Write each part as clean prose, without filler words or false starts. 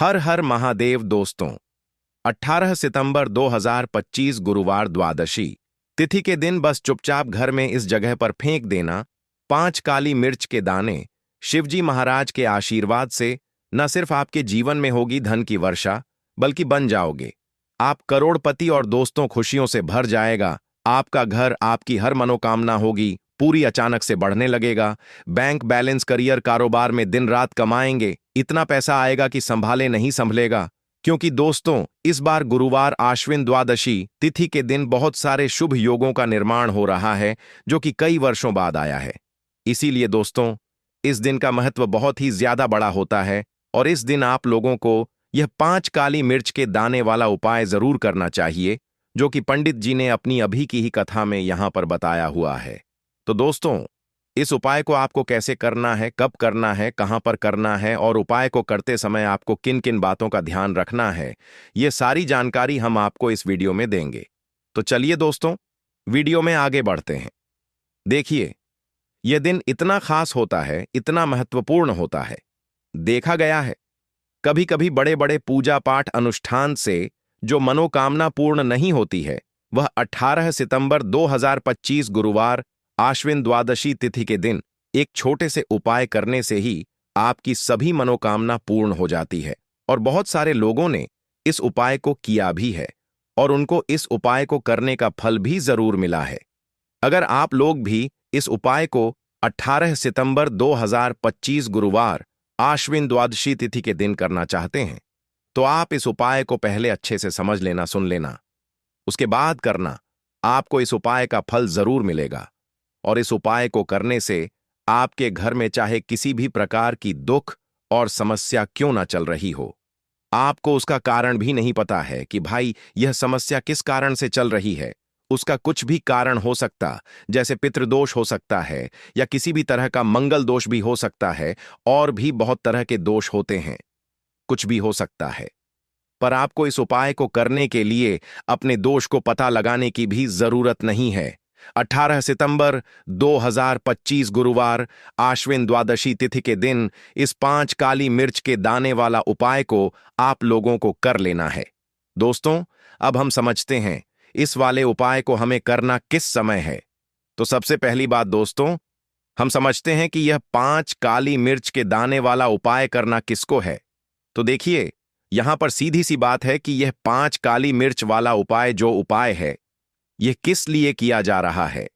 हर हर महादेव दोस्तों। 18 सितंबर 2025 गुरुवार द्वादशी तिथि के दिन बस चुपचाप घर में इस जगह पर फेंक देना 5 काली मिर्च के दाने। शिवजी महाराज के आशीर्वाद से न सिर्फ आपके जीवन में होगी धन की वर्षा, बल्कि बन जाओगे आप करोड़पति और दोस्तों खुशियों से भर जाएगा। आपका घर, आपकी हर मनोकामना होगी पूरी, अचानक से बढ़ने लगेगा। बैंक बैलेंस, करियर, कारोबार में दिन रात कमाएंगे, इतना पैसा आएगा कि संभाले नहीं संभलेगा। क्योंकि दोस्तों, इस बार गुरुवार आश्विन द्वादशी तिथि के दिन बहुत सारे शुभ योगों का निर्माण हो रहा है, जो कि कई वर्षों बाद आया है। इसीलिए दोस्तों, इस दिन का महत्व बहुत ही ज्यादा बड़ा होता है और इस दिन आप लोगों को यह 5 काली मिर्च के दाने वाला उपाय जरूर करना चाहिए, जो कि पंडित जी ने अपनी अभी की ही कथा में यहां पर बताया हुआ है। तो दोस्तों, इस उपाय को आपको कैसे करना है, कब करना है, कहां पर करना है और उपाय को करते समय आपको किन किन बातों का ध्यान रखना है, ये सारी जानकारी हम आपको इस वीडियो में देंगे। तो चलिए दोस्तों, वीडियो में आगे बढ़ते हैं। देखिए, यह दिन इतना खास होता है, इतना महत्वपूर्ण होता है। देखा गया है कभी कभी बड़े बड़े पूजा पाठ अनुष्ठान से जो मनोकामना पूर्ण नहीं होती है, वह 18 सितंबर 2025 गुरुवार आश्विन द्वादशी तिथि के दिन एक छोटे से उपाय करने से ही आपकी सभी मनोकामना पूर्ण हो जाती है। और बहुत सारे लोगों ने इस उपाय को किया भी है और उनको इस उपाय को करने का फल भी जरूर मिला है। अगर आप लोग भी इस उपाय को 18 सितंबर 2025 गुरुवार आश्विन द्वादशी तिथि के दिन करना चाहते हैं, तो आप इस उपाय को पहले अच्छे से समझ लेना, सुन लेना, उसके बाद करना। आपको इस उपाय का फल जरूर मिलेगा और इस उपाय को करने से आपके घर में चाहे किसी भी प्रकार की दुख और समस्या क्यों ना चल रही हो, आपको उसका कारण भी नहीं पता है कि भाई यह समस्या किस कारण से चल रही है, उसका कुछ भी कारण हो सकता, जैसे पितृदोष हो सकता है या किसी भी तरह का मंगल दोष भी हो सकता है, और भी बहुत तरह के दोष होते हैं, कुछ भी हो सकता है। पर आपको इस उपाय को करने के लिए अपने दोष को पता लगाने की भी जरूरत नहीं है। 18 सितंबर 2025 गुरुवार आश्विन द्वादशी तिथि के दिन इस 5 काली मिर्च के दाने वाला उपाय को आप लोगों को कर लेना है। दोस्तों, अब हम समझते हैं इस वाले उपाय को हमें करना किस समय है। तो सबसे पहली बात दोस्तों, हम समझते हैं कि यह 5 काली मिर्च के दाने वाला उपाय करना किसको है। तो देखिए, यहां पर सीधी सी बात है कि यह 5 काली मिर्च वाला उपाय जो उपाय है, यह किस लिए किया जा रहा है।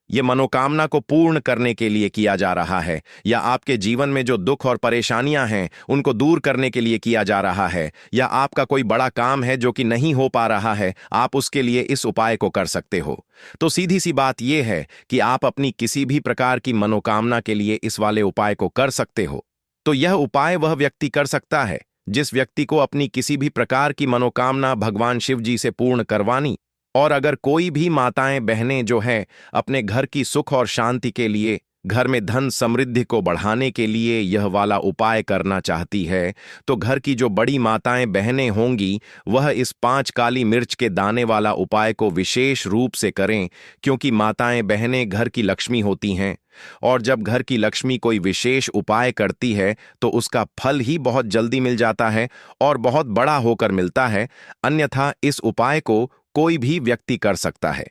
यह मनोकामना को पूर्ण करने के लिए किया जा रहा है, या आपके जीवन में जो दुख और परेशानियां हैं उनको दूर करने के लिए किया जा रहा है, या आपका कोई बड़ा काम है जो कि नहीं हो पा रहा है, आप उसके लिए इस उपाय को कर सकते हो। तो सीधी सी बात यह है कि आप अपनी किसी भी प्रकार की मनोकामना के लिए इस वाले उपाय को कर सकते हो। तो यह उपाय वह व्यक्ति कर सकता है जिस व्यक्ति को अपनी किसी भी प्रकार की मनोकामना भगवान शिव जी से पूर्ण करवानी। और अगर कोई भी माताएं बहनें जो हैं अपने घर की सुख और शांति के लिए, घर में धन समृद्धि को बढ़ाने के लिए यह वाला उपाय करना चाहती है, तो घर की जो बड़ी माताएं बहनें होंगी वह इस 5 काली मिर्च के दाने वाला उपाय को विशेष रूप से करें, क्योंकि माताएं बहनें घर की लक्ष्मी होती हैं और जब घर की लक्ष्मी कोई विशेष उपाय करती है तो उसका फल ही बहुत जल्दी मिल जाता है और बहुत बड़ा होकर मिलता है। अन्यथा इस उपाय को कोई भी व्यक्ति कर सकता है,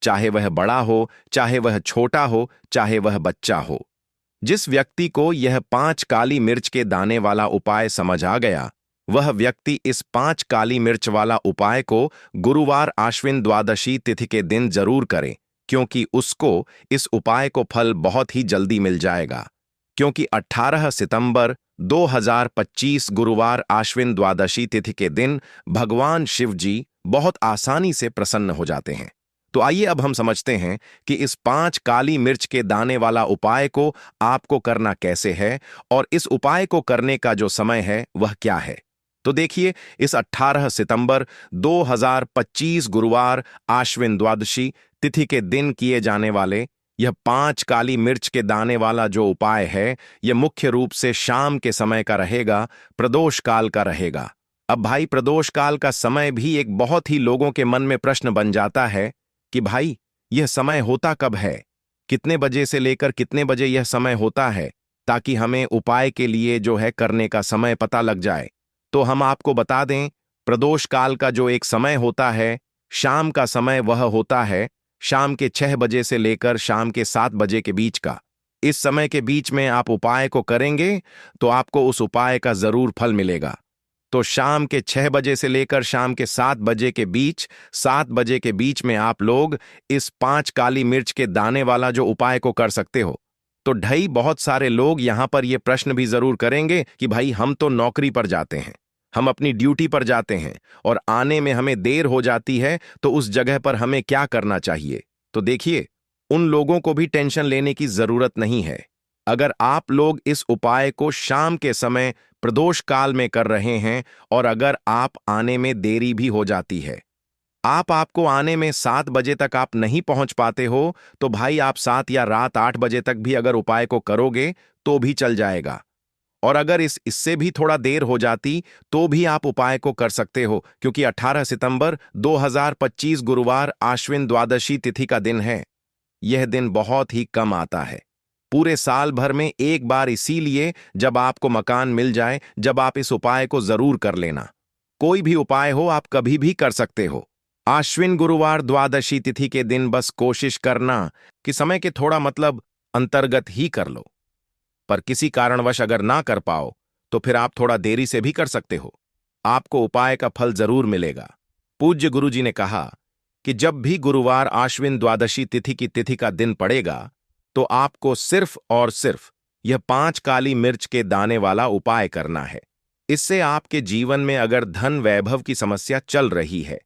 चाहे वह बड़ा हो, चाहे वह छोटा हो, चाहे वह बच्चा हो। जिस व्यक्ति को यह 5 काली मिर्च के दाने वाला उपाय समझ आ गया, वह व्यक्ति इस 5 काली मिर्च वाला उपाय को गुरुवार आश्विन द्वादशी तिथि के दिन जरूर करे, क्योंकि उसको इस उपाय को फल बहुत ही जल्दी मिल जाएगा। क्योंकि 18 सितंबर 2025 गुरुवार आश्विन द्वादशी तिथि के दिन भगवान शिव जी बहुत आसानी से प्रसन्न हो जाते हैं। तो आइए अब हम समझते हैं कि इस 5 काली मिर्च के दाने वाला उपाय को आपको करना कैसे है और इस उपाय को करने का जो समय है वह क्या है। तो देखिए, इस 18 सितंबर 2025 गुरुवार आश्विन द्वादशी तिथि के दिन किए जाने वाले यह 5 काली मिर्च के दाने वाला जो उपाय है, यह मुख्य रूप से शाम के समय का रहेगा, प्रदोष काल का रहेगा। अब भाई, प्रदोष काल का समय भी एक बहुत ही लोगों के मन में प्रश्न बन जाता है कि भाई यह समय होता कब है, कितने बजे से लेकर कितने बजे यह समय होता है, ताकि हमें उपाय के लिए जो है करने का समय पता लग जाए। तो हम आपको बता दें, प्रदोष काल का जो एक समय होता है, शाम का समय, वह होता है शाम के 6 बजे से लेकर शाम के 7 बजे के बीच का। इस समय के बीच में आप उपाय को करेंगे तो आपको उस उपाय का जरूर फल मिलेगा। तो शाम के 6 बजे से लेकर शाम के 7 बजे के बीच, 7 बजे के बीच में आप लोग इस 5 काली मिर्च के दाने वाला जो उपाय को कर सकते हो। तो ढाई बहुत सारे लोग यहां पर यह प्रश्न भी जरूर करेंगे कि भाई हम तो नौकरी पर जाते हैं, हम अपनी ड्यूटी पर जाते हैं और आने में हमें देर हो जाती है, तो उस जगह पर हमें क्या करना चाहिए। तो देखिए, उन लोगों को भी टेंशन लेने की जरूरत नहीं है। अगर आप लोग इस उपाय को शाम के समय प्रदोष काल में कर रहे हैं और अगर आप आने में देरी भी हो जाती है, आपको आने में 7 बजे तक आप नहीं पहुंच पाते हो, तो भाई आप 7 या रात 8 बजे तक भी अगर उपाय को करोगे तो भी चल जाएगा। और अगर इससे भी थोड़ा देर हो जाती तो भी आप उपाय को कर सकते हो, क्योंकि 18 सितंबर 2025 गुरुवार आश्विन द्वादशी तिथि का दिन है। यह दिन बहुत ही कम आता है, पूरे साल भर में एक बार, इसीलिए जब आपको मकान मिल जाए, जब आप इस उपाय को जरूर कर लेना। कोई भी उपाय हो, आप कभी भी कर सकते हो। आश्विन गुरुवार द्वादशी तिथि के दिन बस कोशिश करना कि समय के थोड़ा अंतर्गत ही कर लो। पर किसी कारणवश अगर ना कर पाओ तो फिर आप थोड़ा देरी से भी कर सकते हो, आपको उपाय का फल जरूर मिलेगा। पूज्य गुरु जी ने कहा कि जब भी गुरुवार आश्विन द्वादशी तिथि की तिथि का दिन पड़ेगा तो आपको सिर्फ और सिर्फ यह 5 काली मिर्च के दाने वाला उपाय करना है। इससे आपके जीवन में अगर धन वैभव की समस्या चल रही है,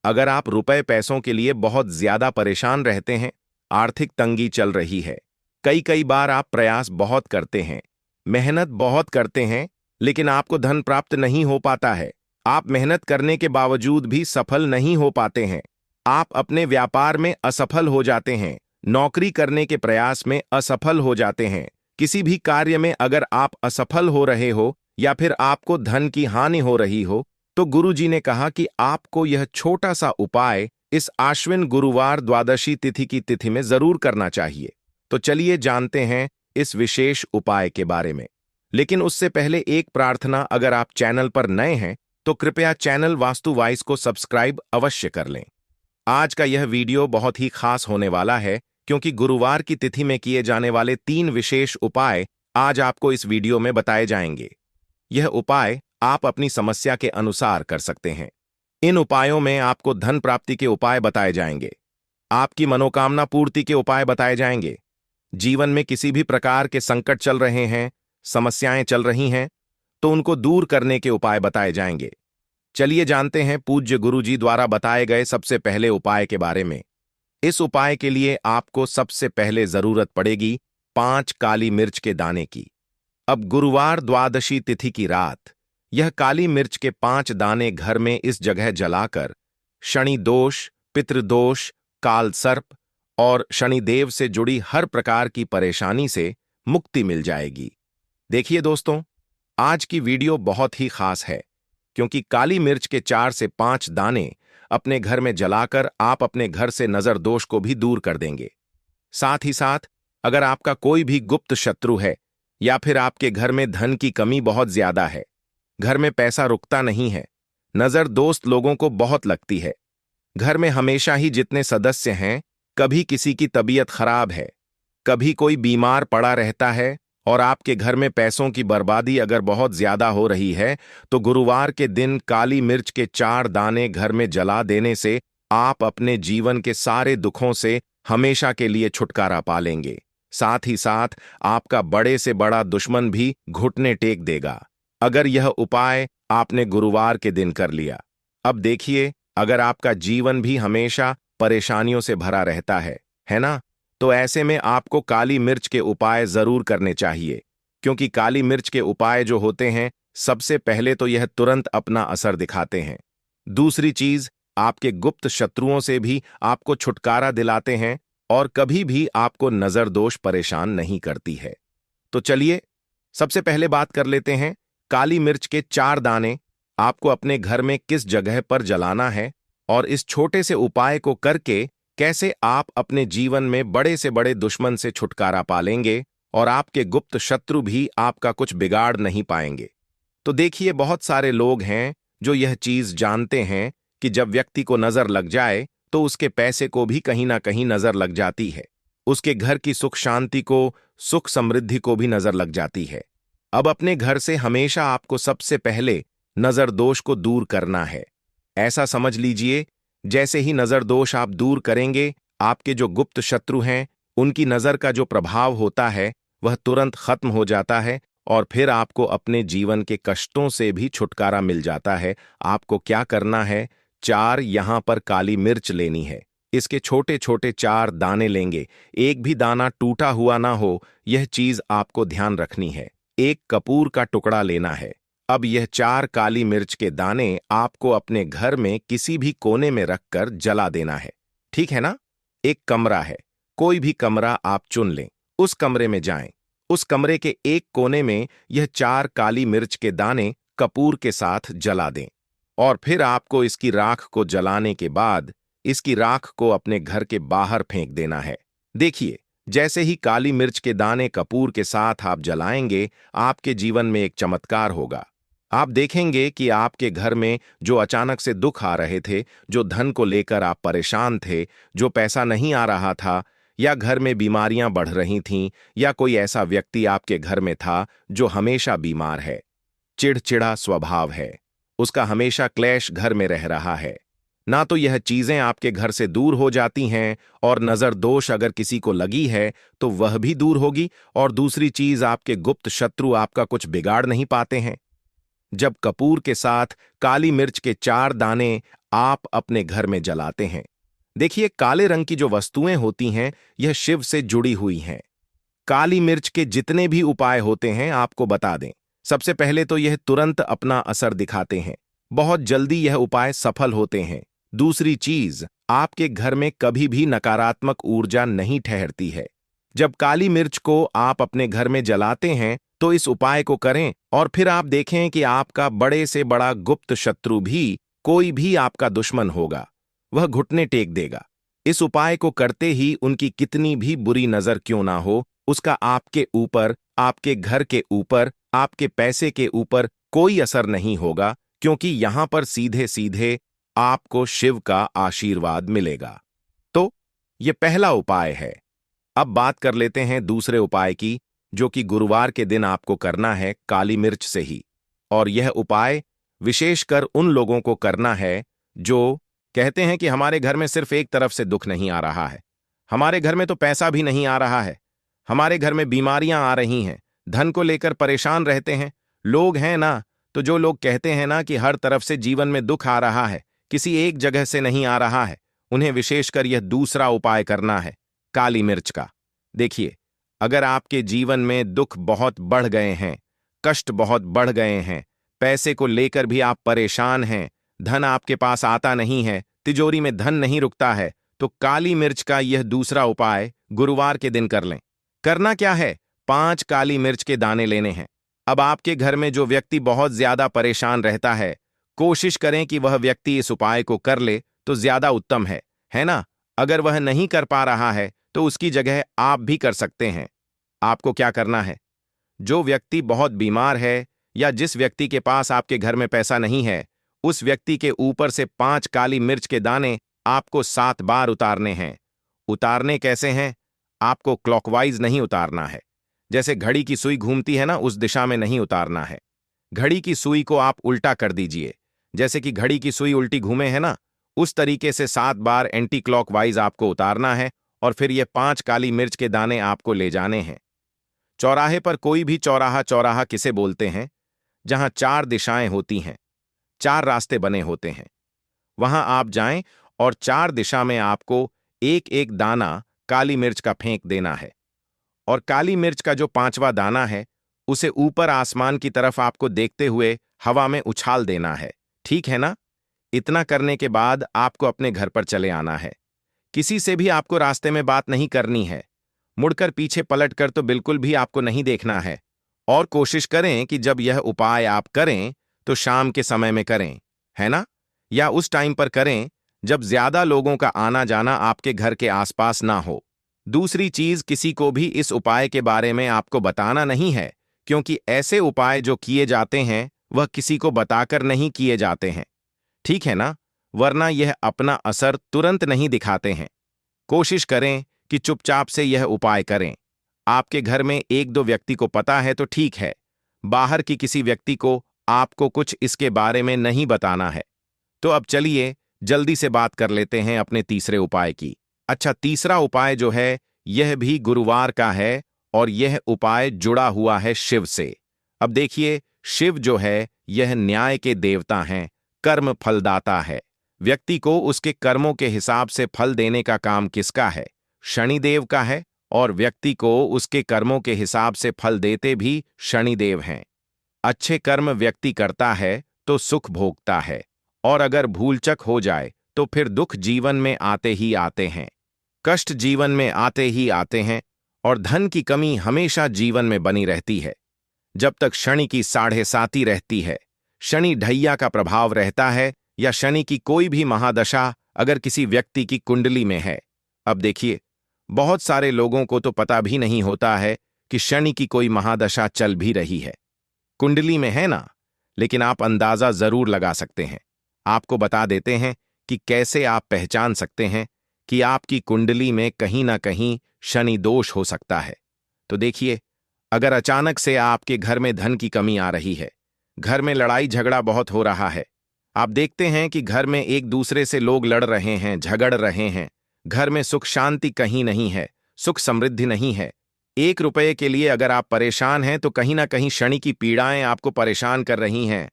अगर आप रुपए पैसों के लिए बहुत ज्यादा परेशान रहते हैं, आर्थिक तंगी चल रही है, कई कई बार आप प्रयास बहुत करते हैं, मेहनत बहुत करते हैं, लेकिन आपको धन प्राप्त नहीं हो पाता है, आप मेहनत करने के बावजूद भी सफल नहीं हो पाते हैं, आप अपने व्यापार में असफल हो जाते हैं, नौकरी करने के प्रयास में असफल हो जाते हैं, किसी भी कार्य में अगर आप असफल हो रहे हो या फिर आपको धन की हानि हो रही हो, तो गुरु जी ने कहा कि आपको यह छोटा सा उपाय इस आश्विन गुरुवार द्वादशी तिथि की तिथि में जरूर करना चाहिए। तो चलिए जानते हैं इस विशेष उपाय के बारे में। लेकिन उससे पहले एक प्रार्थना, अगर आप चैनल पर नए हैं तो कृपया चैनल वास्तु वाइस को सब्सक्राइब अवश्य कर लें। आज का यह वीडियो बहुत ही खास होने वाला है, क्योंकि गुरुवार की तिथि में किए जाने वाले 3 विशेष उपाय आज आपको इस वीडियो में बताए जाएंगे। यह उपाय आप अपनी समस्या के अनुसार कर सकते हैं। इन उपायों में आपको धन प्राप्ति के उपाय बताए जाएंगे, आपकी मनोकामना पूर्ति के उपाय बताए जाएंगे, जीवन में किसी भी प्रकार के संकट चल रहे हैं, समस्याएं चल रही हैं, तो उनको दूर करने के उपाय बताए जाएंगे। चलिए जानते हैं पूज्य गुरु जी द्वारा बताए गए सबसे पहले उपाय के बारे में। इस उपाय के लिए आपको सबसे पहले जरूरत पड़ेगी 5 काली मिर्च के दाने की। अब गुरुवार द्वादशी तिथि की रात यह काली मिर्च के 5 दाने घर में इस जगह जलाकर शनि दोष, पितृदोष, काल सर्प और शनिदेव से जुड़ी हर प्रकार की परेशानी से मुक्ति मिल जाएगी। देखिए दोस्तों, आज की वीडियो बहुत ही खास है, क्योंकि काली मिर्च के 4 से 5 दाने अपने घर में जलाकर आप अपने घर से नजर दोष को भी दूर कर देंगे। साथ ही साथ अगर आपका कोई भी गुप्त शत्रु है या फिर आपके घर में धन की कमी बहुत ज्यादा है, घर में पैसा रुकता नहीं है, नजर दोस्त लोगों को बहुत लगती है, घर में हमेशा ही जितने सदस्य हैं, कभी किसी की तबीयत खराब है, कभी कोई बीमार पड़ा रहता है और आपके घर में पैसों की बर्बादी अगर बहुत ज्यादा हो रही है, तो गुरुवार के दिन काली मिर्च के 4 दाने घर में जला देने से आप अपने जीवन के सारे दुखों से हमेशा के लिए छुटकारा पा लेंगे। साथ ही साथ आपका बड़े से बड़ा दुश्मन भी घुटने टेक देगा, अगर यह उपाय आपने गुरुवार के दिन कर लिया। अब देखिए, अगर आपका जीवन भी हमेशा परेशानियों से भरा रहता है ना, तो ऐसे में आपको काली मिर्च के उपाय जरूर करने चाहिए, क्योंकि काली मिर्च के उपाय जो होते हैं, सबसे पहले तो यह तुरंत अपना असर दिखाते हैं। दूसरी चीज, आपके गुप्त शत्रुओं से भी आपको छुटकारा दिलाते हैं और कभी भी आपको नजर दोष परेशान नहीं करती है। तो चलिए सबसे पहले बात कर लेते हैं, काली मिर्च के 4 दाने आपको अपने घर में किस जगह पर जलाना है और इस छोटे से उपाय को करके कैसे आप अपने जीवन में बड़े से बड़े दुश्मन से छुटकारा पा लेंगे और आपके गुप्त शत्रु भी आपका कुछ बिगाड़ नहीं पाएंगे। तो देखिए, बहुत सारे लोग हैं जो यह चीज जानते हैं कि जब व्यक्ति को नजर लग जाए तो उसके पैसे को भी कहीं ना कहीं नजर लग जाती है, उसके घर की सुख शांति को, सुख समृद्धि को भी नजर लग जाती है। अब अपने घर से हमेशा आपको सबसे पहले नजर दोष को दूर करना है। ऐसा समझ लीजिए, जैसे ही नजर दोष आप दूर करेंगे, आपके जो गुप्त शत्रु हैं उनकी नजर का जो प्रभाव होता है वह तुरंत खत्म हो जाता है, और फिर आपको अपने जीवन के कष्टों से भी छुटकारा मिल जाता है। आपको क्या करना है, 4 यहां पर काली मिर्च लेनी है। इसके छोटे छोटे 4 दाने लेंगे, एक भी दाना टूटा हुआ ना हो, यह चीज आपको ध्यान रखनी है। एक कपूर का टुकड़ा लेना है। अब यह 4 काली मिर्च के दाने आपको अपने घर में किसी भी कोने में रखकर जला देना है। ठीक है ना? एक कमरा है, कोई भी कमरा आप चुन लें, उस कमरे में जाएं। उस कमरे के एक कोने में यह 4 काली मिर्च के दाने कपूर के साथ जला दें, और फिर आपको इसकी राख को जलाने के बाद इसकी राख को अपने घर के बाहर फेंक देना है। देखिए, जैसे ही काली मिर्च के दाने कपूर के साथ आप जलाएंगे, आपके जीवन में एक चमत्कार होगा। आप देखेंगे कि आपके घर में जो अचानक से दुख आ रहे थे, जो धन को लेकर आप परेशान थे, जो पैसा नहीं आ रहा था, या घर में बीमारियां बढ़ रही थीं, या कोई ऐसा व्यक्ति आपके घर में था जो हमेशा बीमार है, चिड़चिड़ा स्वभाव है, उसका हमेशा क्लेश घर में रह रहा है, ना तो यह चीजें आपके घर से दूर हो जाती हैं, और नजर दोष अगर किसी को लगी है तो वह भी दूर होगी, और दूसरी चीज, आपके गुप्त शत्रु आपका कुछ बिगाड़ नहीं पाते हैं। जब कपूर के साथ काली मिर्च के 4 दाने आप अपने घर में जलाते हैं, देखिए, काले रंग की जो वस्तुएं होती हैं यह शिव से जुड़ी हुई हैं। काली मिर्च के जितने भी उपाय होते हैं आपको बता दें, सबसे पहले तो यह तुरंत अपना असर दिखाते हैं, बहुत जल्दी यह उपाय सफल होते हैं। दूसरी चीज, आपके घर में कभी भी नकारात्मक ऊर्जा नहीं ठहरती है। जब काली मिर्च को आप अपने घर में जलाते हैं तो इस उपाय को करें, और फिर आप देखें कि आपका बड़े से बड़ा गुप्त शत्रु भी, कोई भी आपका दुश्मन होगा, वह घुटने टेक देगा। इस उपाय को करते ही उनकी कितनी भी बुरी नजर क्यों ना हो, उसका आपके ऊपर, आपके घर के ऊपर, आपके पैसे के ऊपर कोई असर नहीं होगा, क्योंकि यहां पर सीधे सीधे आपको शिव का आशीर्वाद मिलेगा। तो यह पहला उपाय है। अब बात कर लेते हैं दूसरे उपाय की, जो कि गुरुवार के दिन आपको करना है काली मिर्च से ही। और यह उपाय विशेषकर उन लोगों को करना है जो कहते हैं कि हमारे घर में सिर्फ एक तरफ से दुख नहीं आ रहा है, हमारे घर में तो पैसा भी नहीं आ रहा है, हमारे घर में बीमारियां आ रही हैं, धन को लेकर परेशान रहते हैं। लोग हैं ना, तो जो लोग कहते हैं ना कि हर तरफ से जीवन में दुख आ रहा है, किसी एक जगह से नहीं आ रहा है, उन्हें विशेषकर यह दूसरा उपाय करना है, काली मिर्च का। देखिए, अगर आपके जीवन में दुख बहुत बढ़ गए हैं, कष्ट बहुत बढ़ गए हैं, पैसे को लेकर भी आप परेशान हैं, धन आपके पास आता नहीं है, तिजोरी में धन नहीं रुकता है, तो काली मिर्च का यह दूसरा उपाय गुरुवार के दिन कर लें। करना क्या है, 5 काली मिर्च के दाने लेने हैं। अब आपके घर में जो व्यक्ति बहुत ज्यादा परेशान रहता है, कोशिश करें कि वह व्यक्ति इस उपाय को कर ले तो ज्यादा उत्तम है ना? अगर वह नहीं कर पा रहा है तो उसकी जगह आप भी कर सकते हैं। आपको क्या करना है, जो व्यक्ति बहुत बीमार है या जिस व्यक्ति के पास आपके घर में पैसा नहीं है, उस व्यक्ति के ऊपर से 5 काली मिर्च के दाने आपको 7 बार उतारने हैं। उतारने कैसे हैं? आपको क्लॉकवाइज नहीं उतारना है, जैसे घड़ी की सुई घूमती है ना, उस दिशा में नहीं उतारना है। घड़ी की सुई को आप उल्टा कर दीजिए, जैसे कि घड़ी की सुई उल्टी घूमे है ना, उस तरीके से 7 बार एंटी क्लॉकवाइज आपको उतारना है, और फिर ये 5 काली मिर्च के दाने आपको ले जाने हैं। चौराहे पर, कोई भी चौराहा, चौराहा किसे बोलते हैं, जहां 4 दिशाएं होती हैं, 4 रास्ते बने होते हैं, वहां आप जाएं और 4 दिशा में आपको एक एक दाना काली मिर्च का फेंक देना है। और काली मिर्च का जो 5वां दाना है उसे ऊपर आसमान की तरफ आपको देखते हुए हवा में उछाल देना है। ठीक है ना? इतना करने के बाद आपको अपने घर पर चले आना है। किसी से भी आपको रास्ते में बात नहीं करनी है, मुड़कर पीछे पलट कर तो बिल्कुल भी आपको नहीं देखना है। और कोशिश करें कि जब यह उपाय आप करें तो शाम के समय में करें, है ना? या उस टाइम पर करें जब ज्यादा लोगों का आना जाना आपके घर के आसपास ना हो। दूसरी चीज, किसी को भी इस उपाय के बारे में आपको बताना नहीं है, क्योंकि ऐसे उपाय जो किए जाते हैं वह किसी को बताकर नहीं किए जाते हैं, ठीक है ना? वरना यह अपना असर तुरंत नहीं दिखाते हैं। कोशिश करें कि चुपचाप से यह उपाय करें। आपके घर में एक दो व्यक्ति को पता है तो ठीक है, बाहर की किसी व्यक्ति को आपको कुछ इसके बारे में नहीं बताना है। तो अब चलिए जल्दी से बात कर लेते हैं अपने तीसरे उपाय की। अच्छा, तीसरा उपाय जो है यह भी गुरुवार का है और यह उपाय जुड़ा हुआ है शिव से। अब देखिए, शिव जो है यह न्याय के देवता हैं, कर्म फलदाता है। व्यक्ति को उसके कर्मों के हिसाब से फल देने का काम किसका है? शनिदेव का है, और व्यक्ति को उसके कर्मों के हिसाब से फल देते भी शनिदेव हैं। अच्छे कर्म व्यक्ति करता है तो सुख भोगता है, और अगर भूलचक हो जाए तो फिर दुख जीवन में आते ही आते हैं, कष्ट जीवन में आते ही आते हैं, और धन की कमी हमेशा जीवन में बनी रहती है। जब तक शनि की 7.5 रहती है, शनि ढैया का प्रभाव रहता है, या शनि की कोई भी महादशा अगर किसी व्यक्ति की कुंडली में है। अब देखिए, बहुत सारे लोगों को तो पता भी नहीं होता है कि शनि की कोई महादशा चल भी रही है, कुंडली में है ना, लेकिन आप अंदाजा जरूर लगा सकते हैं। आपको बता देते हैं कि कैसे आप पहचान सकते हैं कि आपकी कुंडली में कहीं ना कहीं शनि दोष हो सकता है। तो देखिए, अगर अचानक से आपके घर में धन की कमी आ रही है, घर में लड़ाई झगड़ा बहुत हो रहा है, आप देखते हैं कि घर में एक दूसरे से लोग लड़ रहे हैं, झगड़ रहे हैं, घर में सुख शांति कहीं नहीं है, सुख समृद्धि नहीं है, 1 रुपये के लिए अगर आप परेशान हैं तो कहीं ना कहीं शनि की पीड़ाएं आपको परेशान कर रही हैं।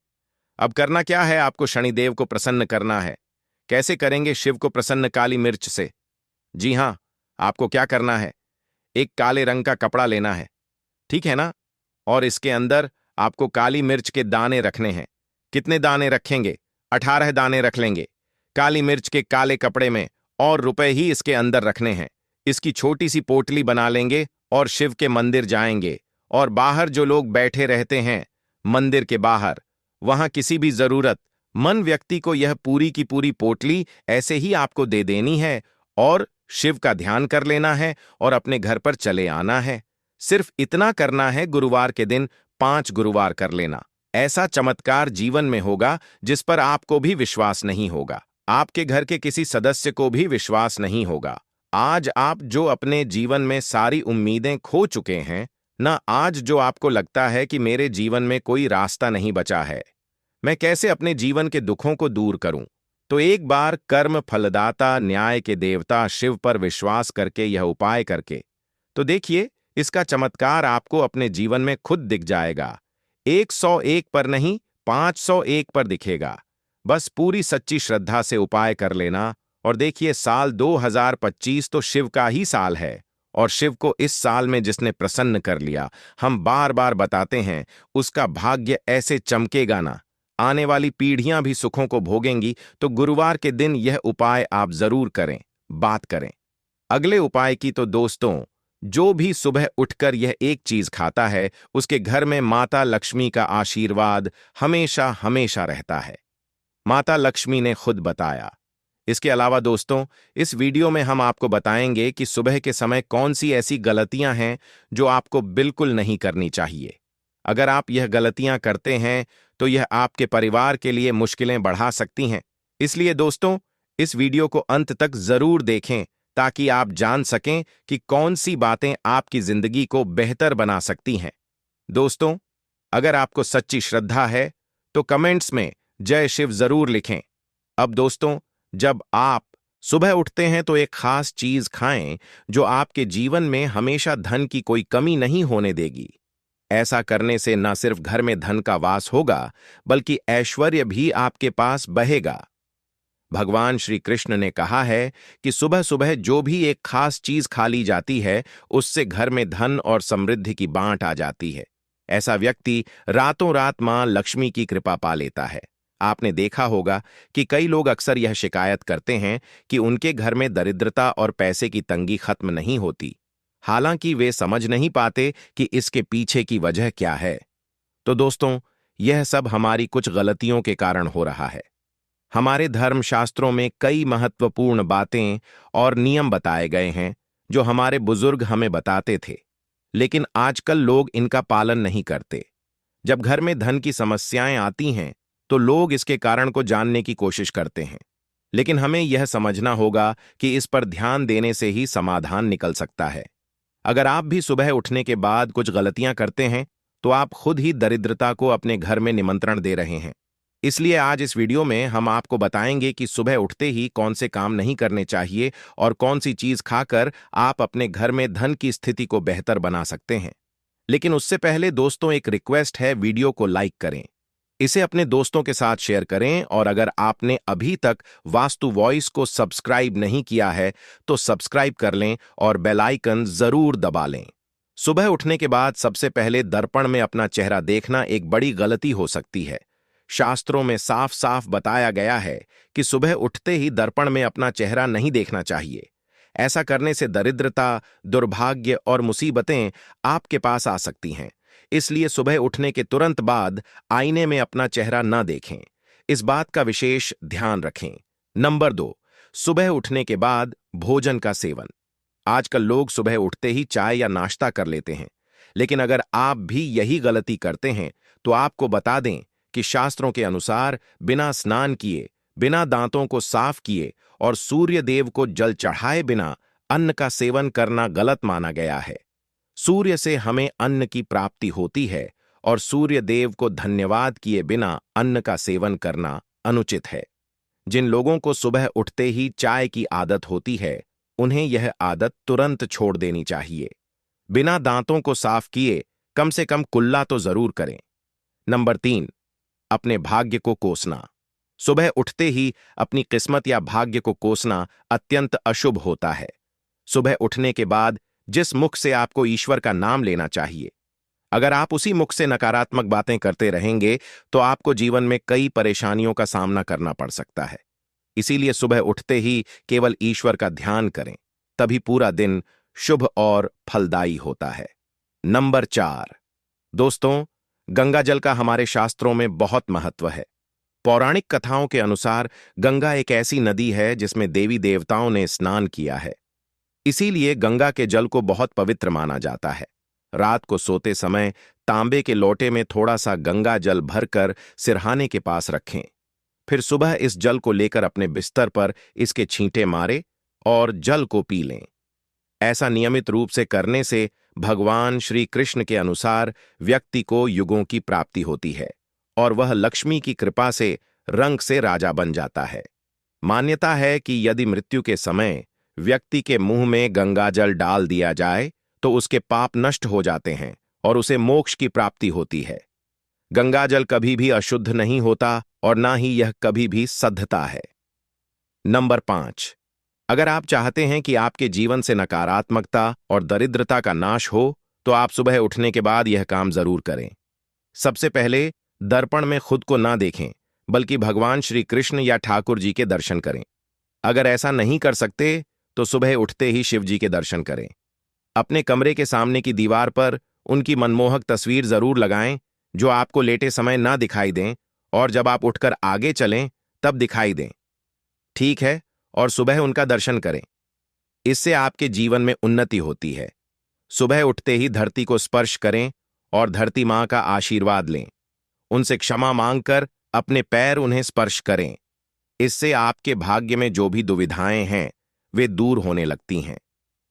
अब करना क्या है? आपको शनिदेव को प्रसन्न करना है। कैसे करेंगे शिव को प्रसन्न? काली मिर्च से। जी हां, आपको क्या करना है, एक काले रंग का कपड़ा लेना है, ठीक है ना, और इसके अंदर आपको काली मिर्च के दाने रखने हैं। कितने दाने रखेंगे? 18 दाने रख लेंगे काली मिर्च के काले कपड़े में, और रुपए ही इसके अंदर रखने हैं। इसकी छोटी सी पोटली बना लेंगे और शिव के मंदिर जाएंगे, और बाहर जो लोग बैठे रहते हैं मंदिर के बाहर, वहां किसी भी जरूरत मन व्यक्ति को यह पूरी की पूरी पोटली ऐसे ही आपको दे देनी है, और शिव का ध्यान कर लेना है और अपने घर पर चले आना है। सिर्फ इतना करना है, गुरुवार के दिन 5 गुरुवार कर लेना। ऐसा चमत्कार जीवन में होगा जिस पर आपको भी विश्वास नहीं होगा, आपके घर के किसी सदस्य को भी विश्वास नहीं होगा। आज आप जो अपने जीवन में सारी उम्मीदें खो चुके हैं ना, आज जो आपको लगता है कि मेरे जीवन में कोई रास्ता नहीं बचा है, मैं कैसे अपने जीवन के दुखों को दूर करूं, तो एक बार कर्म फलदाता न्याय के देवता शिव पर विश्वास करके यह उपाय करके तो देखिए, इसका चमत्कार आपको अपने जीवन में खुद दिख जाएगा। 101 पर नहीं, 501 पर दिखेगा। बस पूरी सच्ची श्रद्धा से उपाय कर लेना, और देखिए, साल 2025 तो शिव का ही साल है, और शिव को इस साल में जिसने प्रसन्न कर लिया, हम बार बार बताते हैं, उसका भाग्य ऐसे चमकेगा ना, आने वाली पीढ़ियां भी सुखों को भोगेंगी। तो गुरुवार के दिन यह उपाय आप जरूर करें, बात करें। अगले उपाय की तो दोस्तों, जो भी सुबह उठकर यह एक चीज खाता है, उसके घर में माता लक्ष्मी का आशीर्वाद हमेशा हमेशा रहता है। माता लक्ष्मी ने खुद बताया। इसके अलावा दोस्तों, इस वीडियो में हम आपको बताएंगे कि सुबह के समय कौन सी ऐसी गलतियां हैं जो आपको बिल्कुल नहीं करनी चाहिए। अगर आप यह गलतियां करते हैं तो यह आपके परिवार के लिए मुश्किलें बढ़ा सकती हैं। इसलिए दोस्तों, इस वीडियो को अंत तक जरूर देखें, ताकि आप जान सकें कि कौन सी बातें आपकी जिंदगी को बेहतर बना सकती हैं। दोस्तों, अगर आपको सच्ची श्रद्धा है तो कमेंट्स में जय शिव जरूर लिखें। अब दोस्तों, जब आप सुबह उठते हैं तो एक खास चीज खाएं जो आपके जीवन में हमेशा धन की कोई कमी नहीं होने देगी। ऐसा करने से न सिर्फ घर में धन का वास होगा, बल्कि ऐश्वर्य भी आपके पास बहेगा। भगवान श्री कृष्ण ने कहा है कि सुबह सुबह जो भी एक खास चीज खा ली जाती है, उससे घर में धन और समृद्धि की बांट आ जाती है। ऐसा व्यक्ति रातों रात मां लक्ष्मी की कृपा पा लेता है। आपने देखा होगा कि कई लोग अक्सर यह शिकायत करते हैं कि उनके घर में दरिद्रता और पैसे की तंगी खत्म नहीं होती, हालांकि वे समझ नहीं पाते कि इसके पीछे की वजह क्या है। तो दोस्तों, यह सब हमारी कुछ गलतियों के कारण हो रहा है। हमारे धर्मशास्त्रों में कई महत्वपूर्ण बातें और नियम बताए गए हैं जो हमारे बुजुर्ग हमें बताते थे, लेकिन आजकल लोग इनका पालन नहीं करते। जब घर में धन की समस्याएं आती हैं तो लोग इसके कारण को जानने की कोशिश करते हैं, लेकिन हमें यह समझना होगा कि इस पर ध्यान देने से ही समाधान निकल सकता है। अगर आप भी सुबह उठने के बाद कुछ गलतियां करते हैं तो आप खुद ही दरिद्रता को अपने घर में निमंत्रण दे रहे हैं। इसलिए आज इस वीडियो में हम आपको बताएंगे कि सुबह उठते ही कौन से काम नहीं करने चाहिए और कौन सी चीज खाकर आप अपने घर में धन की स्थिति को बेहतर बना सकते हैं। लेकिन उससे पहले दोस्तों, एक रिक्वेस्ट है, वीडियो को लाइक करें, इसे अपने दोस्तों के साथ शेयर करें और अगर आपने अभी तक वास्तु वॉइस को सब्सक्राइब नहीं किया है तो सब्सक्राइब कर लें और बेल आइकन जरूर दबा लें। सुबह उठने के बाद सबसे पहले दर्पण में अपना चेहरा देखना एक बड़ी गलती हो सकती है। शास्त्रों में साफ साफ बताया गया है कि सुबह उठते ही दर्पण में अपना चेहरा नहीं देखना चाहिए। ऐसा करने से दरिद्रता, दुर्भाग्य और मुसीबतें आपके पास आ सकती हैं। इसलिए सुबह उठने के तुरंत बाद आईने में अपना चेहरा न देखें। इस बात का विशेष ध्यान रखें। नंबर 2, सुबह उठने के बाद भोजन का सेवन। आजकल लोग सुबह उठते ही चाय या नाश्ता कर लेते हैं, लेकिन अगर आप भी यही गलती करते हैं तो आपको बता दें कि शास्त्रों के अनुसार बिना स्नान किए, बिना दांतों को साफ किए और सूर्य देव को जल चढ़ाए बिना अन्न का सेवन करना गलत माना गया है। सूर्य से हमें अन्न की प्राप्ति होती है और सूर्य देव को धन्यवाद किए बिना अन्न का सेवन करना अनुचित है। जिन लोगों को सुबह उठते ही चाय की आदत होती है, उन्हें यह आदत तुरंत छोड़ देनी चाहिए। बिना दांतों को साफ किए कम से कम कुल्ला तो जरूर करें। नंबर 3, अपने भाग्य को कोसना। सुबह उठते ही अपनी किस्मत या भाग्य को कोसना अत्यंत अशुभ होता है। सुबह उठने के बाद जिस मुख से आपको ईश्वर का नाम लेना चाहिए, अगर आप उसी मुख से नकारात्मक बातें करते रहेंगे तो आपको जीवन में कई परेशानियों का सामना करना पड़ सकता है। इसीलिए सुबह उठते ही केवल ईश्वर का ध्यान करें, तभी पूरा दिन शुभ और फलदायी होता है। नंबर 4, दोस्तों, गंगा जल का हमारे शास्त्रों में बहुत महत्व है। पौराणिक कथाओं के अनुसार गंगा एक ऐसी नदी है जिसमें देवी देवताओं ने स्नान किया है। इसीलिए गंगा के जल को बहुत पवित्र माना जाता है। रात को सोते समय तांबे के लोटे में थोड़ा सा गंगा जल भरकर सिरहाने के पास रखें। फिर सुबह इस जल को लेकर अपने बिस्तर पर इसके छींटे मारे और जल को पी लें। ऐसा नियमित रूप से करने से भगवान श्री कृष्ण के अनुसार व्यक्ति को युगों की प्राप्ति होती है और वह लक्ष्मी की कृपा से रंग से राजा बन जाता है। मान्यता है कि यदि मृत्यु के समय व्यक्ति के मुंह में गंगाजल डाल दिया जाए तो उसके पाप नष्ट हो जाते हैं और उसे मोक्ष की प्राप्ति होती है। गंगाजल कभी भी अशुद्ध नहीं होता और ना ही यह कभी भी शुद्धता है। नंबर 5, अगर आप चाहते हैं कि आपके जीवन से नकारात्मकता और दरिद्रता का नाश हो तो आप सुबह उठने के बाद यह काम जरूर करें। सबसे पहले दर्पण में खुद को ना देखें, बल्कि भगवान श्री कृष्ण या ठाकुर जी के दर्शन करें। अगर ऐसा नहीं कर सकते तो सुबह उठते ही शिव जी के दर्शन करें। अपने कमरे के सामने की दीवार पर उनकी मनमोहक तस्वीर जरूर लगाएं जो आपको लेटे समय ना दिखाई दें और जब आप उठकर आगे चलें तब दिखाई दें। ठीक है, और सुबह उनका दर्शन करें। इससे आपके जीवन में उन्नति होती है। सुबह उठते ही धरती को स्पर्श करें और धरती मां का आशीर्वाद लें। उनसे क्षमा मांगकर अपने पैर उन्हें स्पर्श करें। इससे आपके भाग्य में जो भी दुविधाएं हैं वे दूर होने लगती हैं।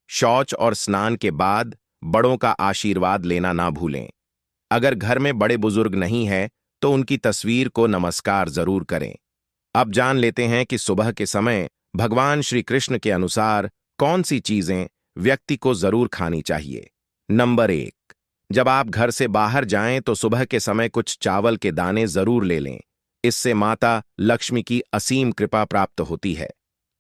शौच और स्नान के बाद बड़ों का आशीर्वाद लेना ना भूलें। अगर घर में बड़े बुजुर्ग नहीं है तो उनकी तस्वीर को नमस्कार जरूर करें। अब जान लेते हैं कि सुबह के समय भगवान श्री कृष्ण के अनुसार कौन सी चीजें व्यक्ति को जरूर खानी चाहिए। नंबर 1, जब आप घर से बाहर जाएं तो सुबह के समय कुछ चावल के दाने जरूर ले लें। इससे माता लक्ष्मी की असीम कृपा प्राप्त होती है।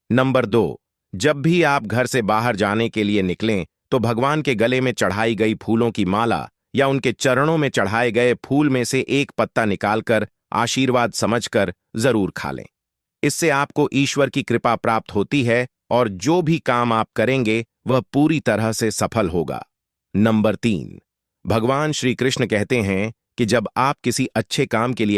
नंबर 2, जब भी आप घर से बाहर जाने के लिए निकलें तो भगवान के गले में चढ़ाई गई फूलों की माला या उनके चरणों में चढ़ाए गए फूल में से एक पत्ता निकालकर आशीर्वाद समझकर जरूर खा लें। इससे आपको ईश्वर की कृपा प्राप्त होती है और जो भी काम आप करेंगे वह पूरी तरह से सफल होगा। नंबर 3, भगवान श्री कृष्ण कहते हैं कि जब आप किसी अच्छे काम के लिए